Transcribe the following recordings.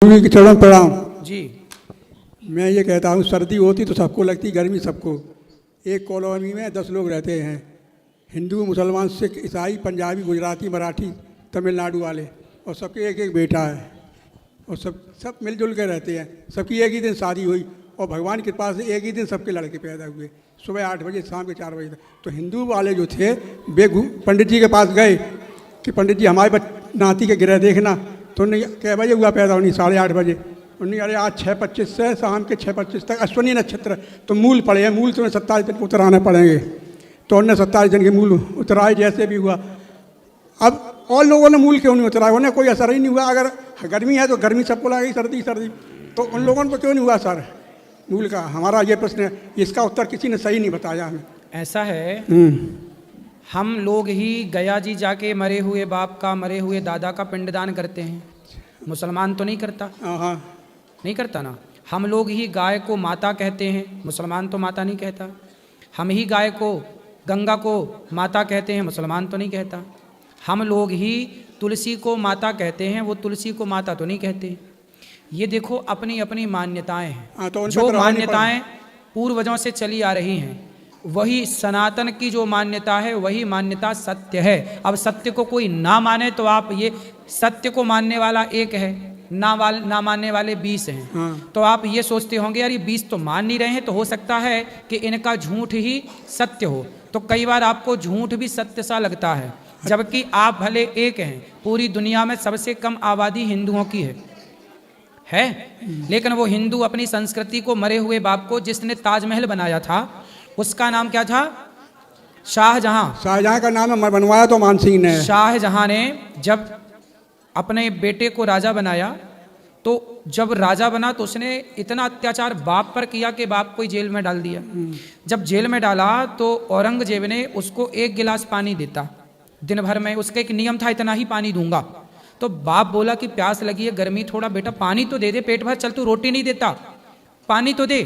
गुरु की चरण प्रणाम जी। मैं ये कहता हूँ, सर्दी होती तो सबको लगती, गर्मी सबको। एक कॉलोनी में 10 लोग रहते हैं, हिंदू, मुसलमान, सिख, ईसाई, पंजाबी, गुजराती, मराठी, तमिलनाडु वाले, और सबके एक एक बेटा है, और सब मिलजुल के रहते हैं। सबकी एक ही दिन शादी हुई, और भगवान की कृपा से एक ही दिन सबके लड़के पैदा हुए, सुबह 8 बजे शाम के 4 बजे तक। तो हिंदू वाले जो थे वे पंडित जी के पास गए कि पंडित जी हमारे नाती के ग्रह देखना। तो उन्होंने कै बजे हुआ पैदा? उन्हीं 8:30 बजे। उन्होंने अरे आज 6:25 से शाम के 6:25 तक अश्विनी नक्षत्र, तो मूल पड़े हैं, मूल तुम्हें 27 दिन उतराने पड़ेंगे। तो उन्होंने 27 दिन के मूल उतराए, जैसे भी हुआ। अब और लोगों ने मूल क्यों नहीं उतराए? उन्हें कोई असर ही नहीं हुआ। अगर गर्मी है तो गर्मी सबको लगेगी, सर्दी सर्दी, तो उन लोगों को क्यों नहीं हुआ सर मूल का? हमारा ये प्रश्न है, इसका उत्तर किसी ने सही नहीं बताया हमें। ऐसा है, हम लोग ही गया जी जाके मरे हुए बाप का, मरे हुए दादा का पिंडदान करते हैं। मुसलमान तो नहीं करता। हाँ, नहीं करता ना। हम लोग ही गाय को माता कहते हैं, मुसलमान तो माता नहीं कहता। हम ही गाय को, गंगा को माता कहते हैं, मुसलमान तो नहीं कहता। हम लोग ही तुलसी को माता कहते हैं, वो तुलसी को माता तो नहीं कहते। ये देखो अपनी अपनी मान्यताएं हैं। तो जो मान्यताएं पूर्वजों से चली आ रही हैं, वही सनातन की जो मान्यता है, वही मान्यता सत्य है। अब सत्य को कोई ना माने तो आप ये, सत्य को मानने वाला एक है, ना मानने वाले 20 हैं। हाँ। तो आप ये सोचते होंगे यार ये 20 तो मान नहीं रहे हैं, तो हो सकता है कि इनका झूठ ही सत्य हो। तो कई बार आपको झूठ भी सत्य सा लगता है, जबकि आप भले एक हैं। पूरी दुनिया में सबसे कम आबादी हिंदुओं की है, लेकिन वो हिंदू अपनी संस्कृति को, मरे हुए बाप को, जिसने ताजमहल बनाया था उसका नाम क्या था? शाहजहां। शाहजहां का नाम बनवाया तो मान सिंह ने। शाहजहां ने जब अपने बेटे को राजा बनाया, तो जब राजा बना तो उसने इतना अत्याचार बाप पर किया कि बाप को जेल में डाल दिया। जब जेल में डाला तो औरंगजेब ने उसको 1 गिलास पानी देता दिन भर में। उसका एक नियम था, इतना ही पानी दूंगा। तो बाप बोला कि प्यास लगी है, गर्मी, थोड़ा बेटा पानी तो दे दे, पेट भर, चल तू रोटी नहीं देता, पानी तो दे।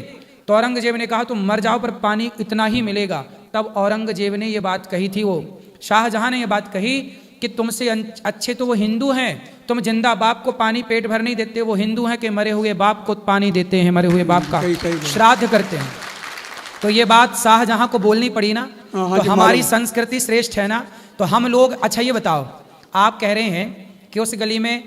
तो औरंगजेब ने कहा तुम मर जाओ पर पानी इतना ही मिलेगा। तब औरंगजेब ने ये बात कही थी, वो शाहजहां ने ये बात कही कि तुमसे अच्छे तो वो हिंदू हैं, तुम जिंदा बाप को पानी पेट भर नहीं देते, वो हिंदू हैं कि मरे हुए बाप को पानी देते हैं, मरे हुए बाप का श्राद्ध करते हैं। तो ये बात शाहजहां को बोलनी पड़ी ना। तो हमारी संस्कृति श्रेष्ठ है ना। तो हम लोग, अच्छा ये बताओ, आप कह रहे हैं कि उस गली में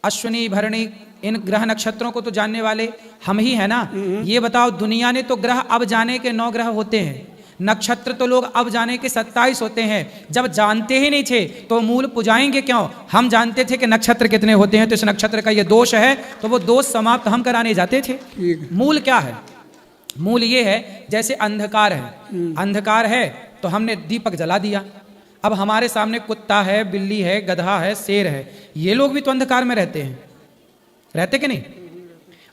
अश्विनी, भरणी, इन ग्रह नक्षत्रों को तो जानने वाले हम ही है ना। ये बताओ, दुनिया ने तो ग्रह अब जाने के 9 ग्रह होते हैं, नक्षत्र तो लोग अब जाने के 27 होते हैं। जब जानते ही नहीं थे तो मूल पुजाएंगे क्यों? हम जानते थे कि नक्षत्र कितने होते हैं, तो इस नक्षत्र का ये दोष है, तो वो दोष समाप्त हम कराने जाते थे। मूल क्या है? मूल ये है, जैसे अंधकार है, अंधकार है तो हमने दीपक जला दिया। अब हमारे सामने कुत्ता है, बिल्ली है, गधा है, शेर है, ये लोग भी तो अंधकार में रहते हैं, रहते कि नहीं?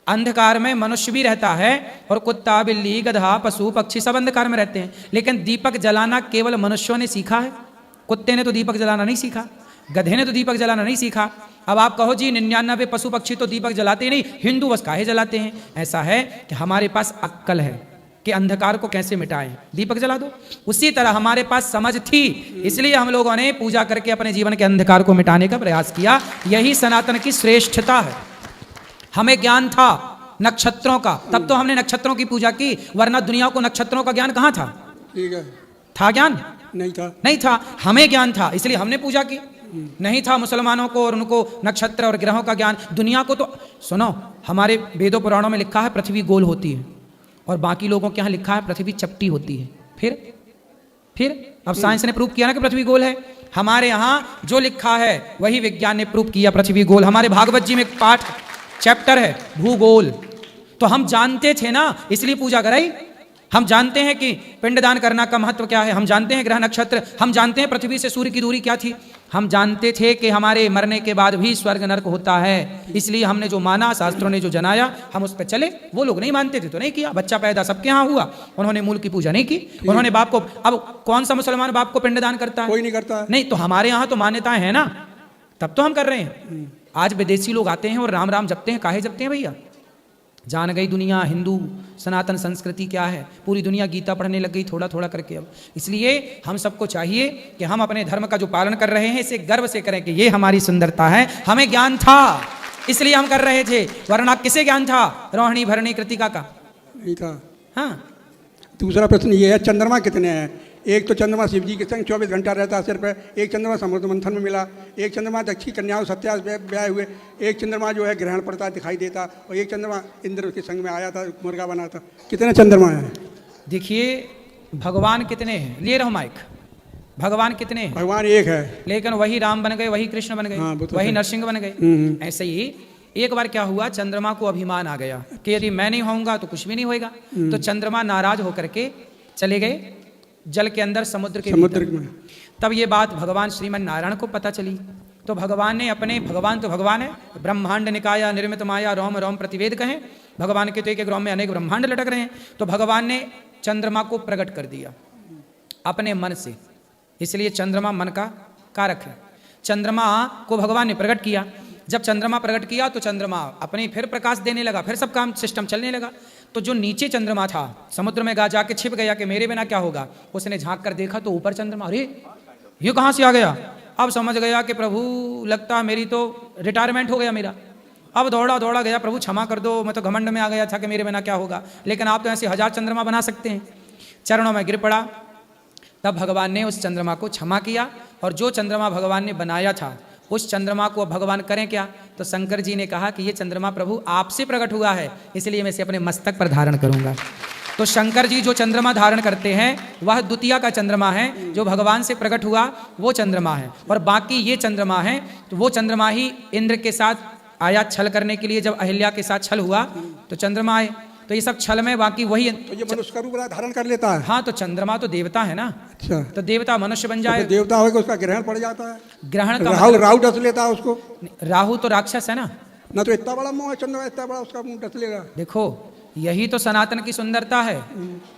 अंधकार में मनुष्य भी रहता है, और कुत्ता, बिल्ली, गधा, पशु, पक्षी सब अंधकार में रहते हैं। लेकिन दीपक जलाना केवल मनुष्यों ने सीखा है। कुत्ते ने तो दीपक जलाना नहीं सीखा, गधे ने तो दीपक जलाना नहीं सीखा। अब आप कहो जी 99 पशु पक्षी तो दीपक जलाते नहीं, हिंदू बस काहे जलाते हैं? ऐसा है कि हमारे पास अक्कल है कि अंधकार को कैसे मिटाएं, दीपक जला दो। उसी तरह हमारे पास समझ थी, इसलिए हम लोगों ने पूजा करके अपने जीवन के अंधकार को मिटाने का प्रयास किया। यही सनातन की श्रेष्ठता है। हमें ज्ञान था नक्षत्रों का, तब तो हमने नक्षत्रों की पूजा की, वरना दुनिया को नक्षत्रों का ज्ञान कहाँ था? ठीक है, था ज्ञान? नहीं था। हमें ज्ञान था, इसलिए हमने पूजा की। नहीं था मुसलमानों को और उनको नक्षत्र और ग्रहों का ज्ञान। दुनिया को तो सुनो, हमारे वेदों पुराणों में लिखा है पृथ्वी गोल होती है, और बाकी लोगों के यहाँ लिखा है पृथ्वी चपटी होती है। फिर अब साइंस ने प्रूव किया ना कि पृथ्वी गोल है। हमारे यहाँ जो लिखा है वही विज्ञान ने प्रूव किया, पृथ्वी गोल। हमारे भागवत जी में एक पाठ, चैप्टर है भूगोल। तो हम जानते थे ना, इसलिए पूजा कराई। हम जानते हैं कि पिंडदान करना का महत्व क्या है, हम जानते हैं ग्रह नक्षत्र, हम जानते हैं पृथ्वी से सूर्य की दूरी क्या थी, हम जानते थे कि हमारे मरने के बाद भी स्वर्ग नरक होता है। इसलिए हमने जो माना, शास्त्रों ने जो जनाया, हम उस पर चले। वो लोग नहीं मानते थे तो नहीं किया। बच्चा पैदा सबके यहाँ हुआ, उन्होंने मूल की पूजा नहीं की, उन्होंने बाप को। अब कौन सा मुसलमान बाप को पिंडदान करता है? कोई नहीं करता। नहीं, तो हमारे यहाँ तो मान्यताएं है ना, तब तो हम कर रहे हैं। आज विदेशी लोग आते हैं और राम राम जपते हैं। काहे जपते हैं भैया? जान गई दुनिया हिंदू सनातन संस्कृति क्या है। पूरी दुनिया गीता पढ़ने लग गई थोड़ा थोड़ा करके अब। इसलिए हम सबको चाहिए कि हम अपने धर्म का जो पालन कर रहे हैं इसे गर्व से करें कि ये हमारी सुंदरता है। हमें ज्ञान था इसलिए हम कर रहे थे, वरना किसे ज्ञान था रोहिणी भरणी कृतिका का? नहीं था। हाँ, दूसरा प्रश्न ये है, चंद्रमा कितने हैं? एक तो चंद्रमा शिव जी के संग 24 घंटा रहता है सिर पे, एक चंद्रमा समुद्र मंथन में मिला, एक चंद्रमा दक्षी कन्याओं सत्यास ब्याह हुए, एक चंद्रमा जो है ग्रहण पड़ता दिखाई देता, और एक चंद्रमा इंद्र के संग में आया था, मुर्गा बना था। कितने चंद्रमा हैं? देखिए भगवान कितने हैं, ले रहो माइक, भगवान कितने हैं? भगवान एक है, लेकिन वही राम बन गए, वही कृष्ण बन गए, हाँ, वो तो वही है। नरसिंह बन गए। ऐसे ही एक बार क्या हुआ, चंद्रमा को अभिमान आ गया कि यदि मैं नहीं होऊंगा तो कुछ भी नहीं होएगा। तो चंद्रमा नाराज होकर के चले गए जल के अंदर, समुद्र के समुद्र भीतर। में। तब ये बात भगवान श्रीमन नारायण को पता चली, तो भगवान ने अपने, भगवान तो भगवान है, ब्रह्मांड निकाया निर्मित माया रोम रोम प्रतिवेद कहें, भगवान के तो एक एक रोम में अनेक ब्रह्मांड लटक रहे हैं। तो भगवान ने चंद्रमा को प्रकट कर दिया अपने मन से, इसलिए चंद्रमा मन का कारक है। चंद्रमा को भगवान ने प्रकट किया, जब चंद्रमा प्रकट किया तो चंद्रमा अपने फिर प्रकाश देने लगा, फिर सब काम सिस्टम चलने लगा। तो जो नीचे चंद्रमा था समुद्र में जाके छिप गया कि मेरे बिना क्या होगा, उसने झांक कर देखा तो ऊपर चंद्रमा, अरे ये कहाँ से आ गया? अब समझ गया कि प्रभु लगता मेरी तो रिटायरमेंट हो गया मेरा। अब दौड़ा दौड़ा गया, प्रभु क्षमा कर दो, मैं तो घमंड में आ गया था कि मेरे बिना क्या होगा, लेकिन आप तो ऐसे 1000 चंद्रमा बना सकते हैं। चरणों में गिर पड़ा, तब भगवान ने उस चंद्रमा को क्षमा किया, और जो चंद्रमा भगवान ने बनाया था उस चंद्रमा को अब भगवान करें क्या? तो शंकर जी ने कहा कि ये चंद्रमा प्रभु आपसे प्रकट हुआ है, इसलिए मैं इसे अपने मस्तक पर धारण करूंगा। तो शंकर जी जो चंद्रमा धारण करते हैं वह द्वितीया का चंद्रमा है, जो भगवान से प्रकट हुआ वो चंद्रमा है। और बाकी ये चंद्रमा है, तो वो चंद्रमा ही इंद्र के साथ आया छल करने के लिए, जब अहिल्या के साथ छल हुआ तो चंद्रमा आए। तो ये सब छल में, बाकी वही। तो ये मनुष्य का रूप धारण कर लेता है? हाँ, तो चंद्रमा तो देवता है ना, अच्छा, तो देवता मनुष्य बन जाए। तो देवता होगा उसका ग्रहण पड़ जाता है, ग्रहण का राहु राहु डस लेता है उसको। राहु तो राक्षस है ना, ना तो इतना बड़ा मुंह है चंद्रमा, इतना बड़ा उसका मुंह डस लेगा। देखो यही तो सनातन की सुंदरता है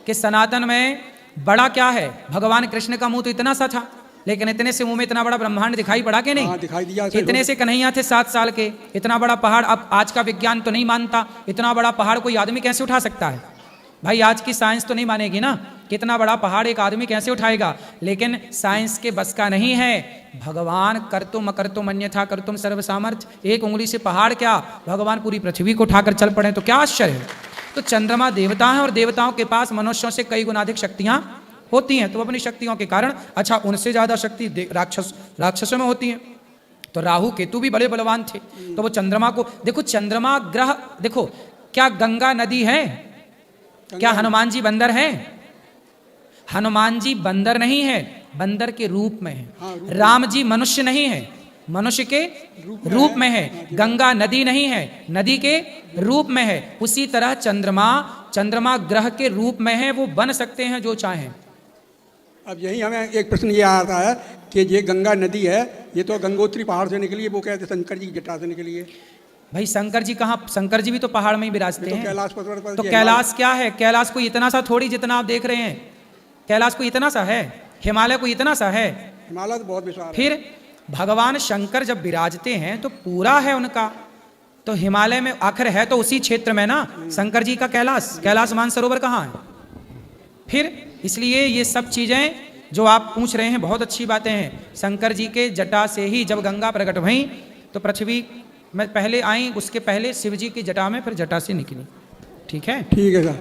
कि सनातन में बड़ा क्या है, भगवान कृष्ण का मुंह तो इतना सा था, लेकिन इतने से मुंह में इतना बड़ा ब्रह्मांड दिखाई पड़ा कि नहीं? हाँ, दिखाई दिया। इतने से कन्हैया थे 7 साल के, इतना बड़ा पहाड़, अब आज का विज्ञान तो नहीं मानता, इतना बड़ा पहाड़ कोई आदमी कैसे उठा सकता है? भाई आज की साइंस तो नहीं मानेगी ना, कितना बड़ा पहाड़ एक आदमी कैसे उठाएगा, लेकिन साइंस के बस का नहीं है। भगवान कर्तुम अकर्तुम अन्यथा कर्तुम सर्व सामर्थ्य, एक उंगली से पहाड़ क्या, भगवान पूरी पृथ्वी को उठाकर चल पड़े, तो क्या आश्चर्य है। तो चंद्रमा देवता है, और देवताओं के पास मनुष्यों से कई गुना अधिक शक्तियां होती हैं, तो अपनी शक्तियों के कारण, अच्छा उनसे ज्यादा शक्ति राक्षसों में होती है। तो राहु केतु भी बड़े बलवान थे, तो वो चंद्रमा को, देखो चंद्रमा ग्रह, देखो क्या गंगा नदी है, क्या हनुमान जी बंदर हैं? हनुमान जी बंदर नहीं है, बंदर के रूप में है। राम जी मनुष्य नहीं है, मनुष्य के रूप में है। गंगा नदी नहीं है, नदी के रूप में है। उसी तरह चंद्रमा ग्रह के रूप में है, वो बन सकते हैं जो चाहें। अब यही हमें एक प्रश्न ये आता है कि ये गंगा नदी है, ये तो गंगोत्री पहाड़ से निकली है, वो कहते शंकर जी की जटा से निकली है। भाई शंकर जी कहाँ, शंकर जी भी तो पहाड़ में ही विराजते हैं। कैलाश पर्वत पर, तो कैलाश क्या है? कैलाश कोई इतना सा थोड़ी जितना आप देख रहे हैं, कैलाश कोई इतना सा है, हिमालय कोई इतना सा है, हिमालय तो बहुत विशाल है। फिर भगवान शंकर जब विराजते हैं तो पूरा है उनका, तो हिमालय में आखिर है तो उसी क्षेत्र में ना शंकर जी का कैलाश मानसरोवर कहाँ है? फिर इसलिए ये सब चीजें जो आप पूछ रहे हैं बहुत अच्छी बातें हैं। शंकर जी के जटा से ही जब गंगा प्रकट हुई तो पृथ्वी में पहले आई, उसके पहले शिव जी की जटा में, फिर जटा से निकली। ठीक है, ठीक है सर।